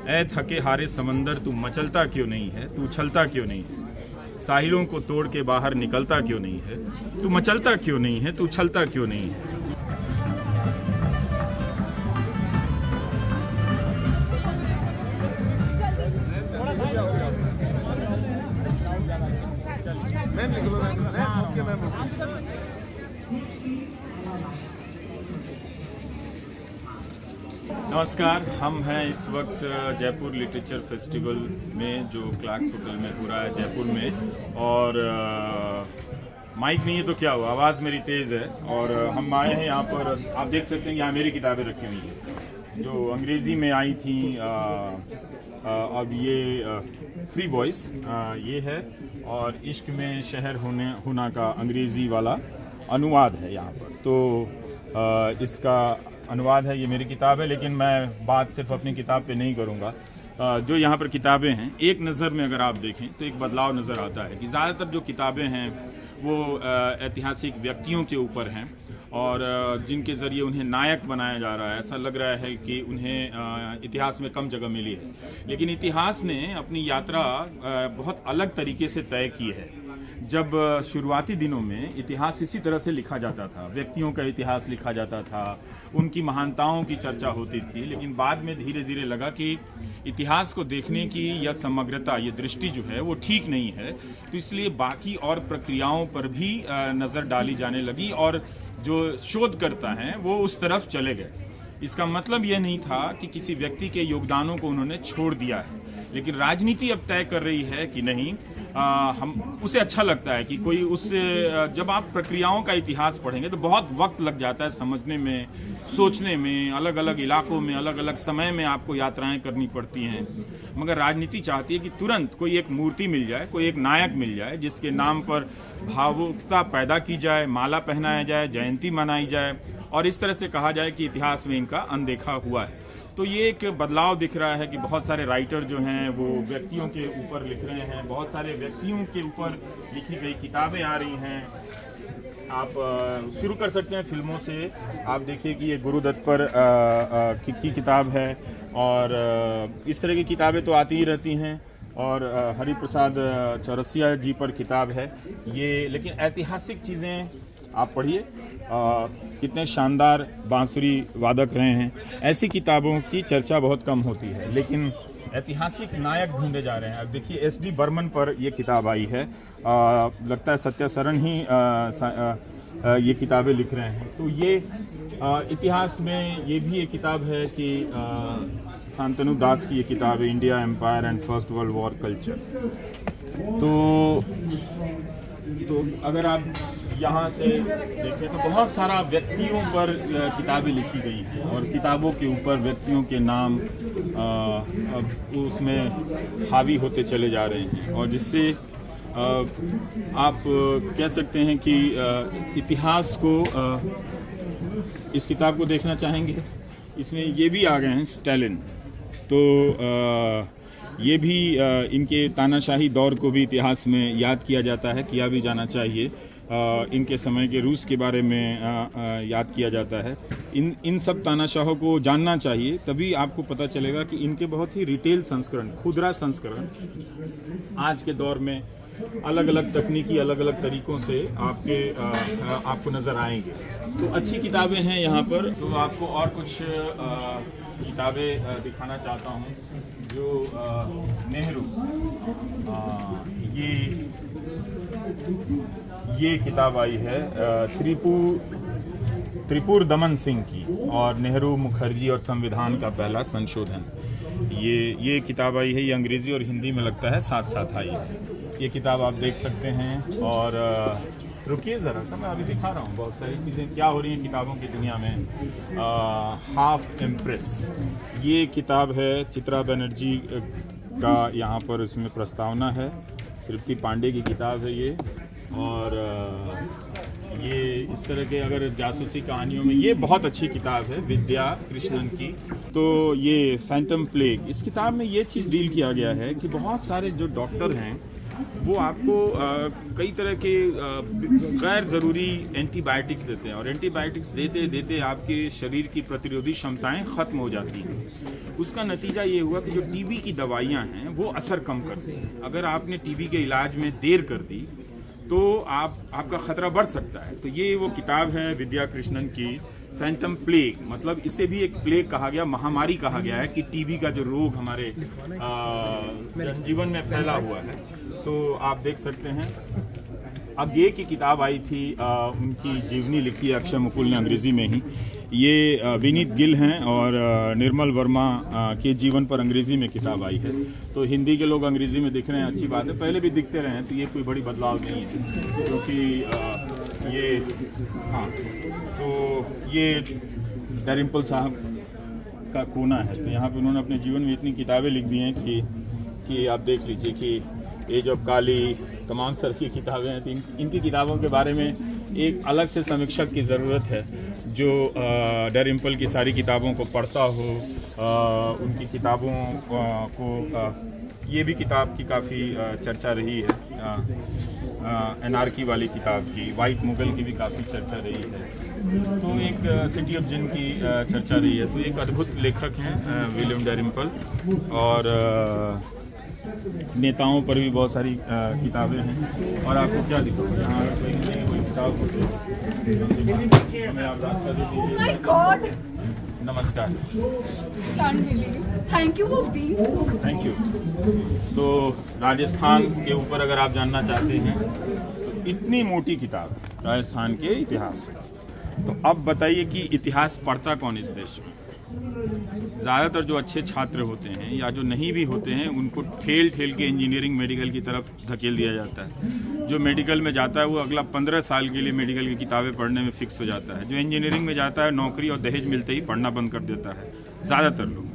ऐ थके हारे समंदर तू मचलता क्यों नहीं है, तू उछलता क्यों नहीं है, साहिलों को तोड़ के बाहर निकलता क्यों नहीं है, तू मचलता क्यों नहीं है, तू उछलता क्यों नहीं है। नमस्कार, हम हैं इस वक्त जयपुर लिटरेचर फेस्टिवल में जो क्लार्क्स होटल में हो रहा है जयपुर में। और माइक नहीं है तो क्या हुआ, आवाज़ मेरी तेज़ है। और हम आए हैं यहाँ पर, आप देख सकते हैं यहाँ मेरी किताबें रखी हुई हैं जो अंग्रेज़ी में आई थी। अब ये फ्री वॉइस ये है और इश्क में शहर होना का अंग्रेज़ी वाला अनुवाद है यहाँ पर। तो इसका अनुवाद है, ये मेरी किताब है। लेकिन मैं बात सिर्फ अपनी किताब पे नहीं करूँगा। जो यहाँ पर किताबें हैं, एक नज़र में अगर आप देखें तो एक बदलाव नज़र आता है कि ज़्यादातर जो किताबें हैं वो ऐतिहासिक व्यक्तियों के ऊपर हैं और जिनके ज़रिए उन्हें नायक बनाया जा रहा है। ऐसा लग रहा है कि उन्हें इतिहास में कम जगह मिली है, लेकिन इतिहास ने अपनी यात्रा बहुत अलग तरीके से तय की है। जब शुरुआती दिनों में इतिहास इसी तरह से लिखा जाता था, व्यक्तियों का इतिहास लिखा जाता था, उनकी महानताओं की चर्चा होती थी। लेकिन बाद में धीरे धीरे लगा कि इतिहास को देखने की यह समग्रता, ये दृष्टि जो है वो ठीक नहीं है। तो इसलिए बाकी और प्रक्रियाओं पर भी नज़र डाली जाने लगी और जो शोधकर्ता हैं वो उस तरफ चले गए। इसका मतलब यह नहीं था कि किसी व्यक्ति के योगदानों को उन्होंने छोड़ दिया है, लेकिन राजनीति अब तय कर रही है कि नहीं, हम उसे अच्छा लगता है कि कोई उस जब आप प्रक्रियाओं का इतिहास पढ़ेंगे तो बहुत वक्त लग जाता है समझने में, सोचने में। अलग अलग इलाकों में अलग अलग समय में आपको यात्राएं करनी पड़ती हैं। मगर राजनीति चाहती है कि तुरंत कोई एक मूर्ति मिल जाए, कोई एक नायक मिल जाए जिसके नाम पर भावुकता पैदा की जाए, माला पहनाया जाए, जयंती मनाई जाए और इस तरह से कहा जाए कि इतिहास में इनका अनदेखा हुआ है। तो ये एक बदलाव दिख रहा है कि बहुत सारे राइटर जो हैं वो व्यक्तियों के ऊपर लिख रहे हैं, बहुत सारे व्यक्तियों के ऊपर लिखी गई किताबें आ रही हैं। आप शुरू कर सकते हैं फिल्मों से। आप देखिए कि ये गुरुदत्त पर की किताब है और इस तरह की किताबें तो आती ही रहती हैं। और हरिप्रसाद चौरसिया जी पर किताब है ये। लेकिन ऐतिहासिक चीज़ें आप पढ़िए, कितने शानदार बांसुरी वादक रहे हैं। ऐसी किताबों की चर्चा बहुत कम होती है, लेकिन ऐतिहासिक नायक ढूंढे जा रहे हैं। अब देखिए एस.डी. बर्मन पर ये किताब आई है, लगता है सत्या सरन ही ये किताबें लिख रहे हैं। तो ये इतिहास में ये भी एक किताब है कि शांतनु दास की ये किताब है, India empire and first world war culture. तो अगर आप यहाँ से देखें तो बहुत सारा व्यक्तियों पर किताबें लिखी गई हैं और किताबों के ऊपर व्यक्तियों के नाम अब उसमें हावी होते चले जा रहे हैं और जिससे आप कह सकते हैं कि इतिहास को इस किताब को देखना चाहेंगे। इसमें ये भी आ गए हैं स्टालिन, तो ये भी इनके तानाशाही दौर को भी इतिहास में याद किया जाता है, किया भी जाना चाहिए। इनके समय के रूस के बारे में याद किया जाता है। इन सब तानाशाहों को जानना चाहिए, तभी आपको पता चलेगा कि इनके बहुत ही रिटेल संस्करण, खुदरा संस्करण आज के दौर में अलग अलग तकनीकी, अलग अलग तरीकों से आपको नज़र आएंगे। तो अच्छी किताबें हैं यहाँ पर। तो आपको और कुछ किताबें दिखाना चाहता हूँ जो नेहरू, ये किताब आई है त्रिपुर दमन सिंह की और नेहरू, मुखर्जी और संविधान का पहला संशोधन। ये किताब आई है, ये अंग्रेज़ी और हिंदी में लगता है साथ साथ आई है। ये किताब आप देख सकते हैं। और रुकिए ज़रा सा, मैं अभी दिखा रहा हूँ बहुत सारी चीज़ें क्या हो रही हैं किताबों की दुनिया में। हाफ एम्प्रेस, ये किताब है चित्रा बनर्जी का, यहाँ पर इसमें प्रस्तावना है। तृप्ति पांडे की किताब है ये। और ये इस तरह के अगर जासूसी कहानियों में ये बहुत अच्छी किताब है विद्या कृष्णन की। तो ये फैंटम प्लेग, इस किताब में ये चीज़ डील किया गया है कि बहुत सारे जो डॉक्टर हैं वो आपको कई तरह के गैर ज़रूरी एंटीबायोटिक्स देते हैं, और एंटीबायोटिक्स देते देते आपके शरीर की प्रतिरोधी क्षमताएं ख़त्म हो जाती हैं। उसका नतीजा ये हुआ कि जो टीबी की दवाइयाँ हैं वो असर कम करती हैं। अगर आपने टीबी के इलाज में देर कर दी तो आपका ख़तरा बढ़ सकता है। तो ये वो किताब है विद्या कृष्णन की, फैंटम प्लेग, मतलब इसे भी एक प्लेग कहा गया, महामारी कहा गया है कि टीबी का जो रोग हमारे जनजीवन में फैला हुआ है। तो आप देख सकते हैं। अब ये की किताब आई थी, उनकी जीवनी लिखी है अक्षय मुकुल ने अंग्रेज़ी में ही। ये विनीत गिल हैं और निर्मल वर्मा के जीवन पर अंग्रेज़ी में किताब आई है। तो हिंदी के लोग अंग्रेज़ी में दिख रहे हैं, अच्छी बात है, पहले भी दिखते रहे हैं, तो ये कोई बड़ी बदलाव नहीं है। क्योंकि ये हाँ, तो ये डैरिम्पल साहब का कोना है, तो यहाँ पे उन्होंने अपने जीवन में इतनी किताबें लिख दी हैं कि आप देख लीजिए कि एज ऑफ काली, तमाम तरह की किताबें हैं। तो इनकी किताबों के बारे में एक अलग से समीक्षक की ज़रूरत है जो डैरिम्पल की सारी किताबों को पढ़ता हो, उनकी किताबों को ये भी किताब की काफ़ी चर्चा रही है, एनार्की वाली किताब की, वाइट मुगल की भी काफ़ी चर्चा रही है। तो एक सिटी ऑफ जिन की चर्चा रही है। तो एक अद्भुत लेखक हैं विलियम डैरिम्पल, और नेताओं पर भी बहुत सारी किताबें हैं। और आपको क्या दिखाऊँ, यहाँ कोई किताब नमस्कार, थैंक यू। तो राजस्थान के ऊपर अगर आप जानना चाहते हैं तो इतनी मोटी किताब राजस्थान के इतिहास में। तो अब बताइए कि इतिहास पढ़ता कौन इस देश में? ज़्यादातर जो अच्छे छात्र होते हैं या जो नहीं भी होते हैं उनको ठेल के इंजीनियरिंग मेडिकल की तरफ धकेल दिया जाता है। जो मेडिकल में जाता है वो अगला 15 साल के लिए मेडिकल की किताबें पढ़ने में फिक्स हो जाता है। जो इंजीनियरिंग में जाता है नौकरी और दहेज मिलते ही पढ़ना बंद कर देता है ज़्यादातर लोग।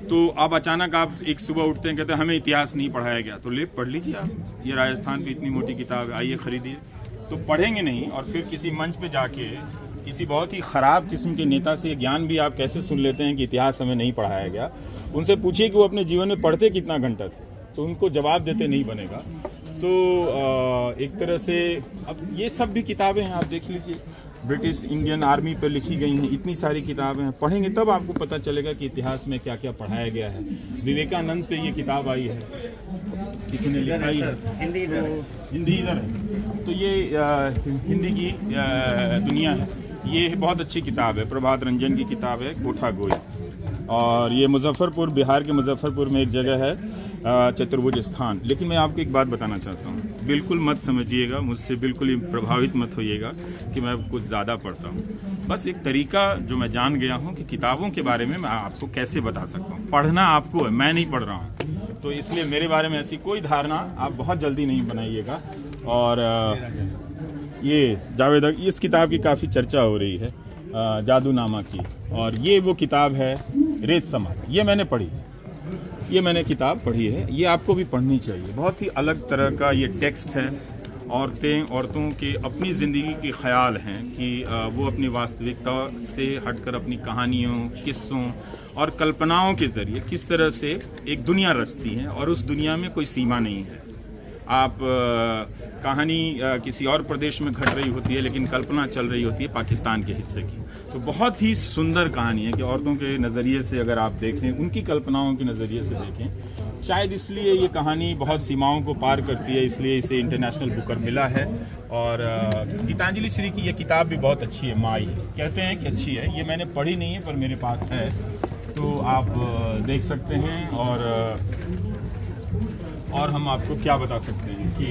तो अब अचानक आप एक सुबह उठते हैं, कहते हैं हमें इतिहास नहीं पढ़ाया गया, तो ले पढ़ लीजिए आप, ये राजस्थान की इतनी मोटी किताब है, आइए ख़रीदिए। तो पढ़ेंगे नहीं, और फिर किसी मंच पे जाके किसी बहुत ही ख़राब किस्म के नेता से ज्ञान भी आप कैसे सुन लेते हैं कि इतिहास हमें नहीं पढ़ाया गया। उनसे पूछिए कि वो अपने जीवन में पढ़ते कितना घंटा थे, तो उनको जवाब देते नहीं बनेगा। तो एक तरह से अब ये सब भी किताबें हैं, आप देख लीजिए, ब्रिटिश इंडियन आर्मी पर लिखी गई हैं, इतनी सारी किताबें हैं। पढ़ेंगे तब आपको पता चलेगा कि इतिहास में क्या क्या पढ़ाया गया है। विवेकानंद पे ये किताब आई है, किसी ने लिखा ही है, हिंदी इधर है। तो ये हिंदी की दुनिया है। ये बहुत अच्छी किताब है, प्रभात रंजन की किताब है, कोठा गोई। और ये मुजफ्फरपुर, बिहार के मुजफ्फरपुर में एक जगह है चतुर्भुज स्थान। लेकिन मैं आपको एक बात बताना चाहता हूँ, बिल्कुल मत समझिएगा, मुझसे बिल्कुल ही प्रभावित मत होइएगा कि मैं कुछ ज़्यादा पढ़ता हूँ। बस एक तरीका जो मैं जान गया हूँ कि किताबों के बारे में मैं आपको कैसे बता सकता हूँ। पढ़ना आपको है, मैं नहीं पढ़ रहा हूँ, तो इसलिए मेरे बारे में ऐसी कोई धारणा आप बहुत जल्दी नहीं बनाइएगा। और ये जावेद, इस किताब की काफ़ी चर्चा हो रही है, जादूनामा की। और ये वो किताब है रेत समा, ये मैंने पढ़ी, ये मैंने किताब पढ़ी है, ये आपको भी पढ़नी चाहिए। बहुत ही अलग तरह का ये टेक्स्ट है। औरतों के अपनी ज़िंदगी के ख्याल हैं कि वो अपनी वास्तविकता से हटकर अपनी कहानियों, किस्सों और कल्पनाओं के ज़रिए किस तरह से एक दुनिया रचती हैं, और उस दुनिया में कोई सीमा नहीं है। आप कहानी किसी और प्रदेश में घट रही होती है, लेकिन कल्पना चल रही होती है पाकिस्तान के हिस्से की। तो बहुत ही सुंदर कहानी है कि औरतों के नज़रिए से अगर आप देखें, उनकी कल्पनाओं के नज़रिए से देखें, शायद इसलिए ये कहानी बहुत सीमाओं को पार करती है, इसलिए इसे इंटरनेशनल बुकर मिला है। और गीतांजलि श्री की ये किताब भी बहुत अच्छी है, माई कहते हैं कि अच्छी है। ये मैंने पढ़ी नहीं है पर मेरे पास है, तो आप देख सकते हैं। और हम आपको क्या बता सकते हैं कि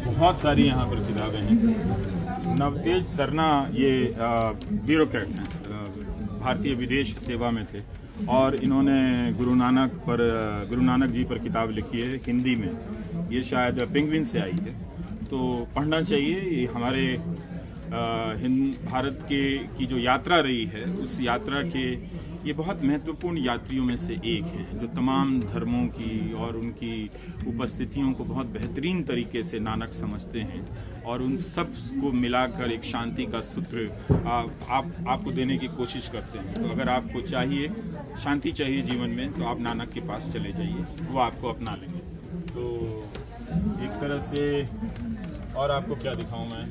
बहुत सारी यहाँ पर किताबें हैं। नवतेज सरना ये ब्यूरोक्रेट हैं, भारतीय विदेश सेवा में थे, और इन्होंने गुरु नानक जी पर किताब लिखी है हिंदी में। ये शायद पेंगुइन से आई है, तो पढ़ना चाहिए। ये हमारे भारत की जो यात्रा रही है, उस यात्रा के ये बहुत महत्वपूर्ण यात्रियों में से एक हैं, जो तमाम धर्मों की और उनकी उपस्थितियों को बहुत बेहतरीन तरीके से नानक समझते हैं। और उन सब को मिलाकर एक शांति का सूत्र आपको देने की कोशिश करते हैं। तो अगर आपको चाहिए शांति चाहिए जीवन में तो आप नानक के पास चले जाइए, वो आपको अपना लेंगे। तो एक तरह से और आपको क्या दिखाऊं मैं,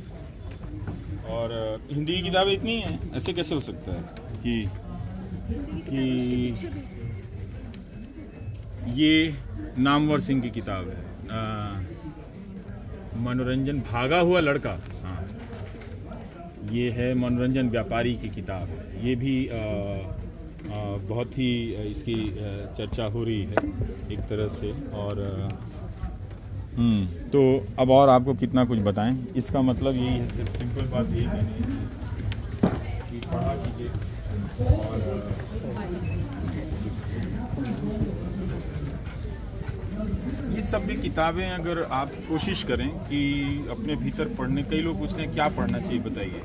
और हिंदी की किताबें इतनी हैं, ऐसे कैसे हो सकता है कि ये नामवर सिंह की किताब है, मनोरंजन भागा हुआ लड़का। हाँ, ये है मनोरंजन व्यापारी की किताब है। ये भी बहुत ही इसकी चर्चा हो रही है एक तरह से। और तो अब और आपको कितना कुछ बताएं, इसका मतलब यही है, सिर्फ सिंपल बात यही कहनी है कि पढ़ा कीजिए। और ये सब भी किताबें अगर आप कोशिश करें कि अपने भीतर पढ़ने, कई लोग पूछते हैं क्या पढ़ना चाहिए बताइए,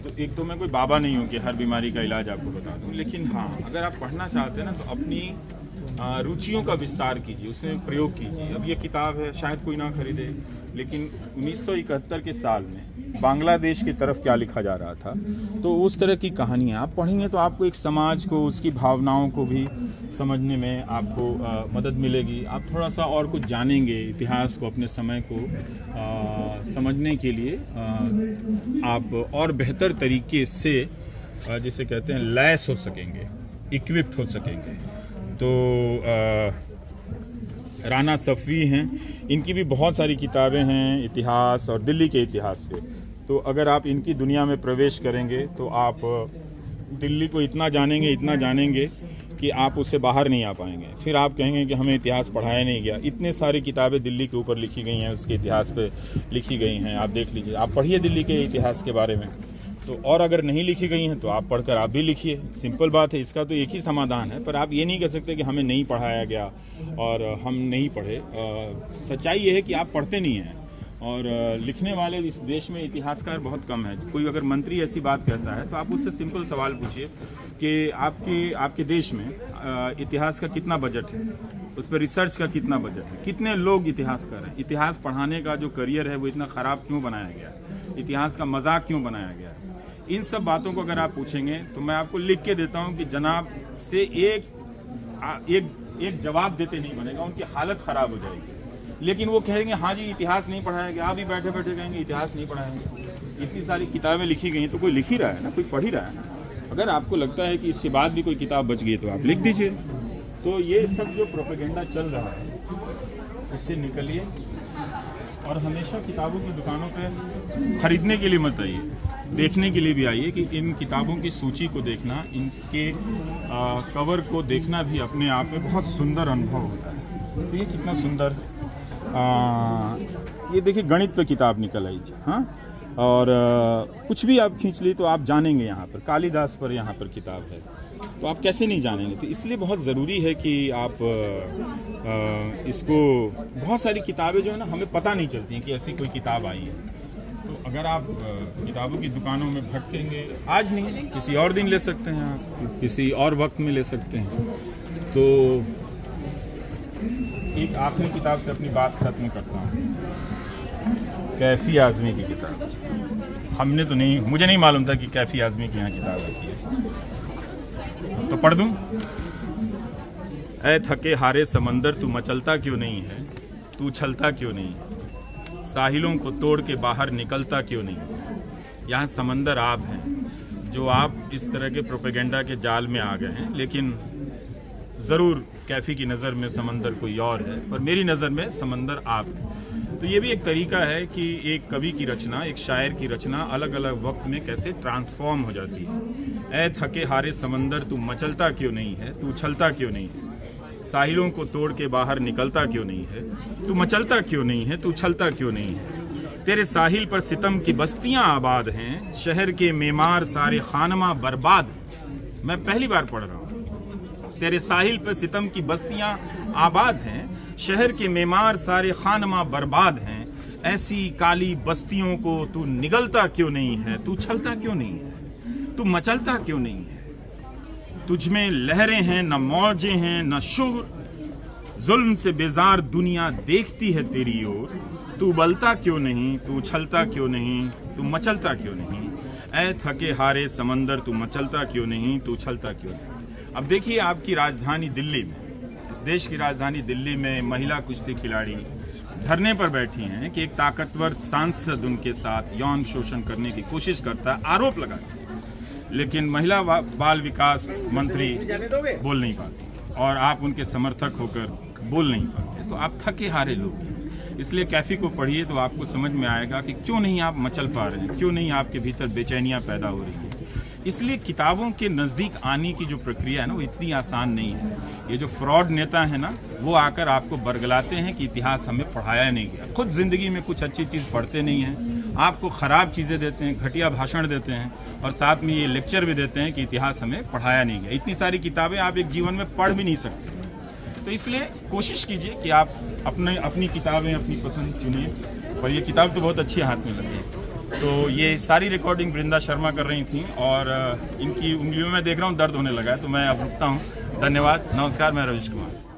तो एक तो मैं कोई बाबा नहीं हूँ कि हर बीमारी का इलाज आपको बता दूँ, लेकिन हाँ अगर आप पढ़ना चाहते हैं ना तो अपनी रुचियों का विस्तार कीजिए, उसमें प्रयोग कीजिए। अब ये किताब है, शायद कोई ना खरीदे, लेकिन 1971 के साल में बांग्लादेश की तरफ क्या लिखा जा रहा था, तो उस तरह की कहानियाँ आप पढ़ेंगे तो आपको एक समाज को, उसकी भावनाओं को भी समझने में आपको मदद मिलेगी। आप थोड़ा सा और कुछ जानेंगे, इतिहास को, अपने समय को समझने के लिए आप और बेहतर तरीके से जिसे कहते हैं लैस हो सकेंगे, इक्विप्ड हो सकेंगे। तो राना सफ़वी हैं, इनकी भी बहुत सारी किताबें हैं इतिहास और दिल्ली के इतिहास पे। तो अगर आप इनकी दुनिया में प्रवेश करेंगे तो आप दिल्ली को इतना जानेंगे कि आप उससे बाहर नहीं आ पाएंगे। फिर आप कहेंगे कि हमें इतिहास पढ़ाया नहीं गया। इतने सारी किताबें दिल्ली के ऊपर लिखी गई हैं, उसके इतिहास पे लिखी गई हैं, आप देख लीजिए, आप पढ़िए दिल्ली के इतिहास के बारे में। तो और अगर नहीं लिखी गई हैं तो आप पढ़कर आप भी लिखिए, सिंपल बात है। इसका तो एक ही समाधान है, पर आप ये नहीं कह सकते कि हमें नहीं पढ़ाया गया और हम नहीं पढ़े। सच्चाई ये है कि आप पढ़ते नहीं हैं, और लिखने वाले इस देश में इतिहासकार बहुत कम है। कोई अगर मंत्री ऐसी बात कहता है तो आप उससे सिंपल सवाल पूछिए कि आपके देश में इतिहास का कितना बजट है, उस पर रिसर्च का कितना बजट है, कितने लोग इतिहासकार हैं, इतिहास पढ़ाने का जो करियर है वो इतना ख़राब क्यों बनाया गया, इतिहास का मजाक क्यों बनाया गया। इन सब बातों को अगर आप पूछेंगे तो मैं आपको लिख के देता हूं कि जनाब से एक जवाब देते नहीं बनेगा, उनकी हालत ख़राब हो जाएगी। लेकिन वो कहेंगे हाँ जी इतिहास नहीं पढ़ाया गया, आप भी बैठे बैठे कहेंगे इतिहास नहीं पढ़ाएंगे। इतनी सारी किताबें लिखी गई हैं तो कोई लिख ही रहा है ना, कोई पढ़ ही रहा है ना। अगर आपको लगता है कि इसके बाद भी कोई किताब बच गई तो आप लिख दीजिए। तो ये सब जो प्रोपेगेंडा चल रहा है इससे निकलिए, और हमेशा किताबों की दुकानों पे खरीदने के लिए मत आइए, देखने के लिए भी आइए कि इन किताबों की सूची को देखना, इनके कवर को देखना भी अपने आप में बहुत सुंदर अनुभव होता है। तो ये कितना सुंदर, ये देखिए गणित पे किताब निकल आई जी, हाँ, और कुछ भी आप खींच ली तो आप जानेंगे। यहाँ पर कालिदास पर यहाँ पर किताब है, तो आप कैसे नहीं जानेंगे। तो इसलिए बहुत ज़रूरी है कि आप इसको, बहुत सारी किताबें जो है ना हमें पता नहीं चलती हैं कि ऐसी कोई किताब आई है। तो अगर आप किताबों की दुकानों में भटकेंगे, आज नहीं किसी और दिन ले सकते हैं, आप किसी और वक्त में ले सकते हैं। तो एक आखिरी किताब से अपनी बात खत्म करता हूँ, कैफ़ी आज़मी की किताब। हमने तो नहीं, मुझे नहीं मालूम था कि कैफ़ी आज़मी की यहाँ किताब रखी है, तो पढ़ दूँ। ऐ थके हारे समंदर तू मचलता क्यों नहीं है, तू उछलता क्यों नहीं है, साहिलों को तोड़ के बाहर निकलता क्यों नहीं है। यहाँ समंदर आप हैं, जो आप इस तरह के प्रोपेगेंडा के जाल में आ गए हैं। लेकिन ज़रूर कैफ़ी की नज़र में समंदर कोई और है, पर मेरी नज़र में समंदर आप है। तो ये भी एक तरीका है कि एक कवि की रचना, एक शायर की रचना अलग अलग वक्त में कैसे ट्रांसफॉर्म हो जाती है। ऐ थके हारे समंदर तू मचलता क्यों नहीं है, तू उछलता क्यों नहीं है, साहिलों को तोड़ के बाहर निकलता क्यों नहीं है, तू मचलता क्यों नहीं है, तू उछलता क्यों नहीं है। तेरे साहिल पर सितम की बस्तियां आबाद हैं, शहर के मेमार सारे खानमा बर्बाद हैं। मैं पहली बार पढ़ रहा हूँ। तेरे साहिल पर सितम की बस्तियां आबाद हैं, शहर के मेमार सारे खानमा बर्बाद हैं। ऐसी काली बस्तियों को तू निगलता क्यों नहीं है, तू उछलता क्यों नहीं है, तू मचलता क्यों नहीं है। तुझमें लहरें हैं न मौजें हैं न शुर, जुल्म से बेजार दुनिया देखती है तेरी ओर। तू बलता क्यों नहीं, तू उछलता क्यों नहीं, तू मचलता क्यों नहीं, ऐ थके हारे समंदर तू मचलता क्यों नहीं, तू उछलता क्यों नहीं। अब देखिए, आपकी राजधानी दिल्ली में, इस देश की राजधानी दिल्ली में महिला कुश्ती खिलाड़ी धरने पर बैठी हैं कि एक ताकतवर सांसद उनके साथ यौन शोषण करने की कोशिश करता है, आरोप लगाती है, लेकिन महिला बाल विकास मंत्री बोल नहीं पाती और आप उनके समर्थक होकर बोल नहीं पाते। तो आप थके हारे लोग हैं, इसलिए कैफी को पढ़िए तो आपको समझ में आएगा कि क्यों नहीं आप मचल पा रहे हैं, क्यों नहीं आपके भीतर बेचैनियाँ पैदा हो रही हैं। इसलिए किताबों के नज़दीक आने की जो प्रक्रिया है ना, वो इतनी आसान नहीं है। ये जो फ्रॉड नेता है ना, वो आकर आपको बरगलाते हैं कि इतिहास हमें पढ़ाया नहीं गया, खुद ज़िंदगी में कुछ अच्छी चीज़ पढ़ते नहीं हैं, आपको ख़राब चीज़ें देते हैं, घटिया भाषण देते हैं और साथ में ये लेक्चर भी देते हैं कि इतिहास हमें पढ़ाया नहीं गया। इतनी सारी किताबें आप एक जीवन में पढ़ भी नहीं सकते। तो इसलिए कोशिश कीजिए कि आप अपनी किताबें अपनी पसंद चुनिए। और ये किताब तो बहुत अच्छी हाथ में लगी है। तो ये सारी रिकॉर्डिंग वृंदा शर्मा कर रही थी और इनकी उंगलियों में देख रहा हूँ दर्द होने लगा है, तो मैं अब रुकता हूँ। धन्यवाद, नमस्कार, मैं रविश कुमार।